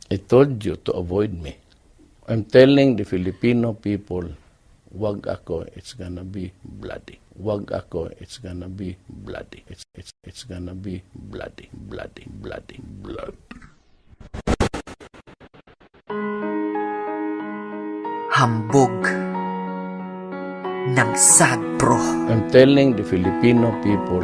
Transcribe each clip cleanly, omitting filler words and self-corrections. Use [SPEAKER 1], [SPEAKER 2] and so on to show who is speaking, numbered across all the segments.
[SPEAKER 1] I told you to avoid me. I'm telling the Filipino people, wag ako, it's gonna be bloody. Wag ako, it's gonna be bloody. It's gonna be bloody, bloody, bloody, bloody.
[SPEAKER 2] Hambog ng Sagpro.
[SPEAKER 1] I'm telling the Filipino people,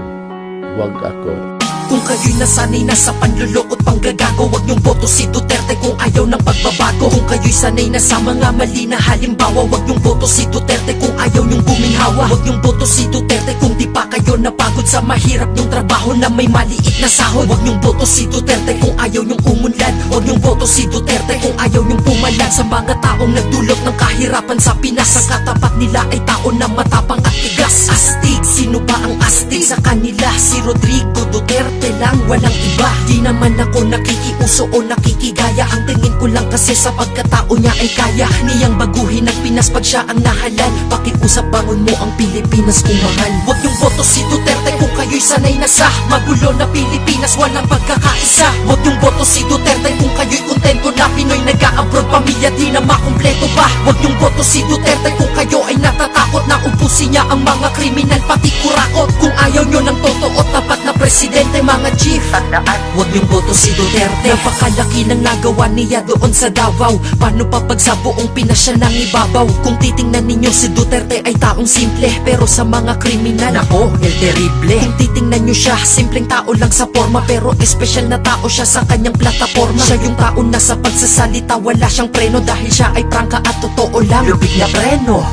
[SPEAKER 1] wag ako.
[SPEAKER 2] Kung kayo'y nasanay na sa panlulokot panggagago, wag niyong boto si Duterte kung ayaw ng pagbabago. Kung kayo'y sanay na sa mga mali na halimbawa, wag niyong boto si Duterte kung ayaw niyong buminhawa. Wag niyong boto si Duterte kung di pa kayo napagod sa mahirap niyong trabaho na may maliit na sahod. Wag niyong boto si Duterte kung ayaw niyong umunlad. Wag niyong boto si Duterte kung ayaw niyong pumalag sa mga taong nagdulot ng kahirapan sa Pinas. Ang katapat nila ay tao na matapang at tigas. Astig, sino ba ang astig sa kanila? Si Rodrigo Duterte lang, walang iba. Di naman ako nakikiuso o nakikigaya. Ang tingin ko lang kasi sa pagkatao niya ay kaya niyang baguhin ang Pinas pag siya ang nahalal. Pakiusap, bangon mo ang Pilipinas kung mahal. Huwag niyong boto si Duterte kung kayo'y sanay na sa magulo na Pilipinas, walang pagkakaisa. Huwag niyong boto si Duterte kung kayo'y kontento na Pinoy nag-a-abroad, pamilya di na makumpleto pa. Huwag niyong boto si Duterte kung kayo ay natatakot na ubusin niya ang mga kriminal pati kurakot. Kung ayaw niyo ng totoo tapat na presidente, mga chief, tandaan, huwag niyong boto si Duterte. Napakalaki ng nagawa niya doon sa Davao. Paano pa pag sa buong Pinas siya nang ibabaw? Kung titingnan ninyo si Duterte ay taong simple, pero sa mga kriminal, nako, el terrible. Kung titingnan niyo siya, simpleng tao lang sa forma, pero espesyal na tao siya sa kanyang plataforma. Siya yung tao na sa pagsasalita wala siyang preno, dahil siya ay prangka at totoo lang, lubig na preno.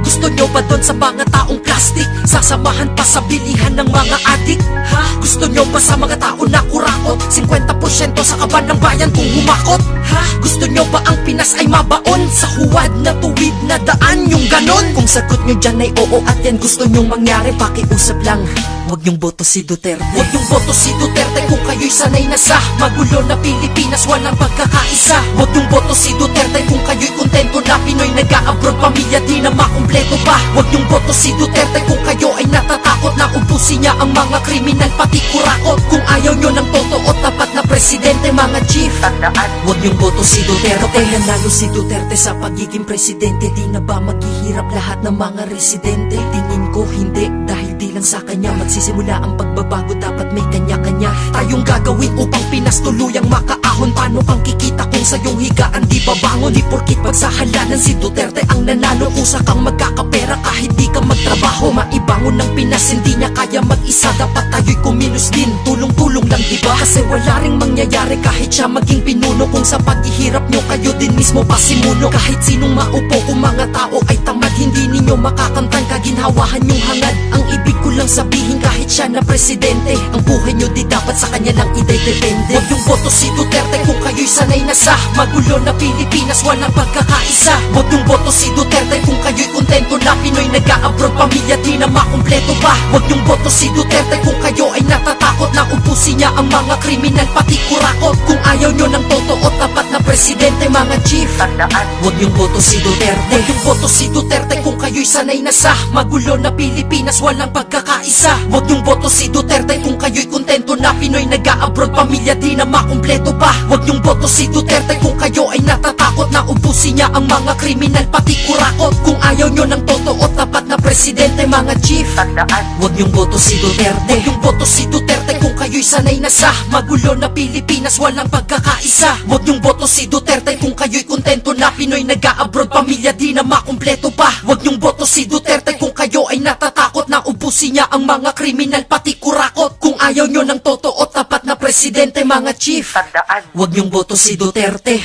[SPEAKER 2] Gusto nyo ba doon sa mga taong plastic? Sasamahan pa sa bilihan ng mga adik? Ha? Gusto nyo ba sa mga tao na kurakot? 50% sa kaban ng bayan kung humakot? Ha? Gusto nyo ba ang Pinas ay mabaon sa huwad na tuwid na daan, yung ganon? Kung sagot nyo dyan ay oo at yan gusto nyong mangyari, pakiusap lang, huwag nyong boto si Duterte. Huwag nyong boto si Duterte kung kayo'y sanay na sa magulo na Pilipinas, walang pagkakaisa. Huwag nyong boto si Duterte kung kayo'y kontento na Pinoy nag-a-abroad, pamilya di na makumpleto pa. Huwag nyong boto si Duterte kung kayo ay natatakot na ubusin niya ang mga kriminal pati kurakot. Kung ayaw nyo ng totoo tapat na presidente, mga chief, tandaan, huwag nyong boto si Duterte. Kapag nanalo si Duterte sa pagiging presidente, di na ba maghihirap lahat ng mga residente? Tingin ko hindi, dahil di lang sa kanya magsisimula ang pagbabago, dapat may kanya-kanya tayong gagawin upang Pinas tuluyang makaahon. Paano kang kikita kung sa iyong higaan di babangon? Di porkit pagsahalanan si Duterte ang nanalo, kusa kang magkakapera kahit di ka magtrabaho. Maibangon ng Pinas, hindi niya kaya mag-isa, dapat tayo'y kumilos din, tulong-tulong lang diba? Kasi wala ring mangyayari kahit siya maging pinuno, kung sa paghihirap nyo kayo din mismo pasimuno. Kahit sinong maupo kung mga tao ay tamad, hindi ninyo makakantang kaginhawahan yung hangad. Ang ibig ko lang sabihin, kahit siya na presidente, ang buhay nyo di dapat sa kanya lang idedepende. Huwag yung boto si Duterte kung kayo'y sanay na sa magulo na Pilipinas, walang pagkakaisa. Huwag yung boto si Duterte kung kayo'y kontento na Pinoy nag-a-abroad, pamilya di na makumpleto pa. Huwag yung boto si Duterte kung kayo ay natatakot na ubusin niya ang mga kriminal pati kurakot. Kung ayaw nyo ng totoo tapat na presidente, mga chief, tandaan, huwag yung boto si Duterte. Huwag yung boto si Duterte kung kayo'y sanay na sa magulo na Pilipinas, walang pagkakaisa. Huwag yung boto si Duterte kung kayo'y kontento na Pinoy nag-a-abroad, pamilya di na makumpleto pa. Huwag yung boto si Duterte kung kayo ay natatakot na ubusin niya ang mga kriminal pati kurakot. Kung ayaw nyo ng totoo tapat na presidente, mga chief, tandaan, huwag yung boto si Duterte. Huwag yung boto si Duterte kung kayo'y sanay na sa magulo na Pilipinas, walang pagkakaisa. Huwag yung boto si Duterte kung kayo'y kontento na Pinoy nag-a-abroad, pamilya di na makumpleto pa. Huwag yung boto si Duterte kung kayo ay natatakot na ubusin niya ang mga kriminal pati kurakot. Kung ayaw nyo ng totoo tapat na presidente, mga chief, tandaan, huwag yung boto si Duterte.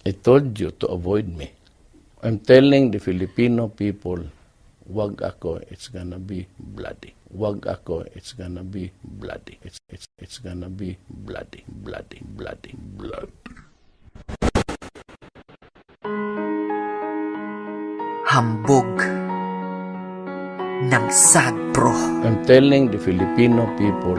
[SPEAKER 1] I told you to avoid me. I'm telling the Filipino people, wag ako, it's gonna be bloody. Wag ako, it's gonna be bloody. It's gonna be bloody, bloody, bloody, bloody.
[SPEAKER 2] Hambog ng Sagpro.
[SPEAKER 1] I'm telling the Filipino people,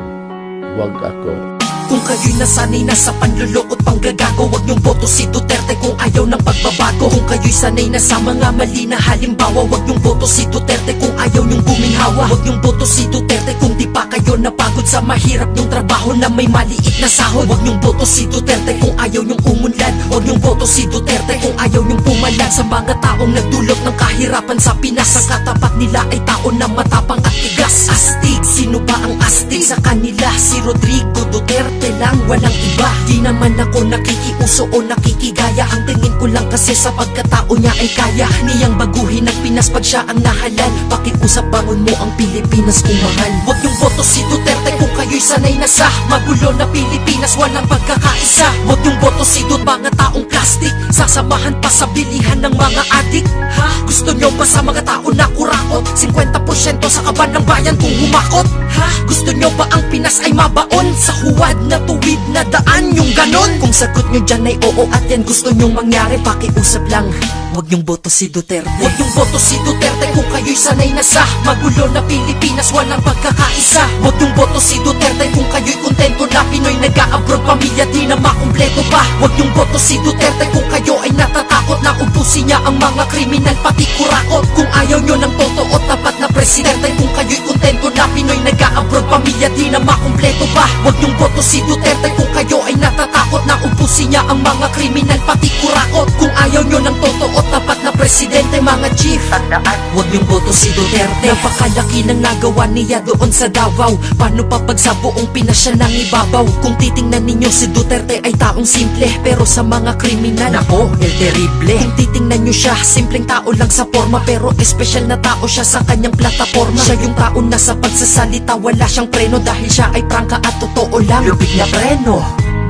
[SPEAKER 1] wag ako.
[SPEAKER 2] Kung kayo'y nasanay na sa panlulokot panggagago, wag niyong boto si Duterte kung ayaw ng pagbabago. Kung kayo'y sanay na sa mga mali na halimbawa, wag niyong boto si Duterte kung ayaw niyong buminhawa. Wag niyong boto si Duterte kung di pa kayo napagod sa mahirap niyong trabaho na may maliit na sahod. Wag niyong boto si Duterte kung ayaw niyong umunlad. Wag niyong boto si Duterte kung ayaw niyong pumalag sa mga taong nagdulot ng kahirapan sa Pinas. Ang katapat nila ay tao na matapang at tigas. Astig, sino ba ang astig sa kanila? Si Rodrigo Duterte lang, walang iba. Di naman ako nakikiuso o nakikigaya. Ang tingin ko lang kasi sa pagkatao niya ay kaya niyang baguhin ang Pinas pag siya ang nahalal. Pakiusap, bangon mo ang Pilipinas kung mahal. Wag niyong boto si Duterte kung kayo'y sanay na sa magulo na Pilipinas, walang pagkakaisa. Wag niyong boto si Dut, mga taong plastic, sasamahan pa sa bilihan ng mga adik. Ha? Gusto niyo ba sa mga tao na kurakot? 50% sa kaban ng bayan kung humakot? Ha? Gusto niyo ba ang Pinas ay mabaon sa huwad na tuwid na daan yung ganon? Kung sagot niyo dyan ay oo at yan gusto niyong mangyari, pakiusap lang, wag niyong boto si Duterte. Wag niyong boto si Duterte kung kayo'y sanay na sa magulo na Pilipinas, walang pagkakaisa. Wag niyong boto si Duterte kung kayo'y kontento na Pinoy nag-a-abroad, pamilya di na makumpleto pa. Wag niyong boto si Duterte kung kayo ay natatakot na ubusin niya ang mga kriminal pati kurakot. Kung ayaw niyo ng totoo tapat na presidente, kung kayo'y kontento na Pinoy nag-a-abroad, pamilya di na makumpleto pa. Wag niyong boto si Duterte kung kayo ay natatakot na ubusin niya ang mga kriminal pati kurakot. Kung ayaw niyo ng totoo tapat na presidente, mga chief, wag niyong boto si Duterte. Napakalaki ng nagawa niya doon sa Davao. Paano pa pag sa buong Pinas siya nang ibabaw? Kung titingnan ninyo si Duterte ay taong simple, pero sa mga kriminal, nako, el terrible. Kung titingnan nyo siya, simpleng tao lang sa forma, pero espesyal na tao siya sa kanyang plataforma. Siya yung tao na sa pagsasalita wala siyang preno, dahil siya ay prangka at totoo lang, lubig na preno.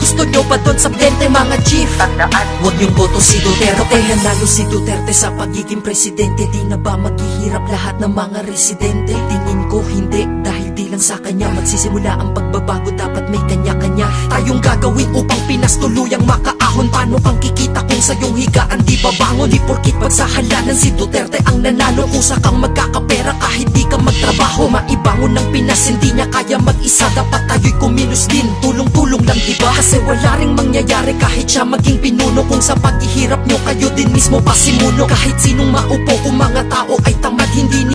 [SPEAKER 2] Gusto nyo ba doon sa bente, mga chief? Huwag niyong boto si Duterte. Kapag nanalo si Duterte sa pagiging presidente, di na ba maghihirap lahat ng mga residente? Tingin ko hindi, dahil di lang sa kanya magsisimula ang pagbabago, dapat may kanya-kanya tayong gagawin upang Pinas tuluyang makaahon. Paano kang kikita kung sa iyong higaan di babangon? Di porkit pagsahalanan si Duterte ang nanalo, kusa kang magkakapera kahit di ka magtrabaho. Maibangon ng Pinas, hindi niya kaya mag-isa, dapat tayo'y kumilos din, tulong-tulong lang diba? Kasi wala ring mangyayari kahit siya maging pinuno, kung sa paghihirap nyo kayo din mismo pasimuno. Kahit sinong maupo kung mga tao ay tamad, hindi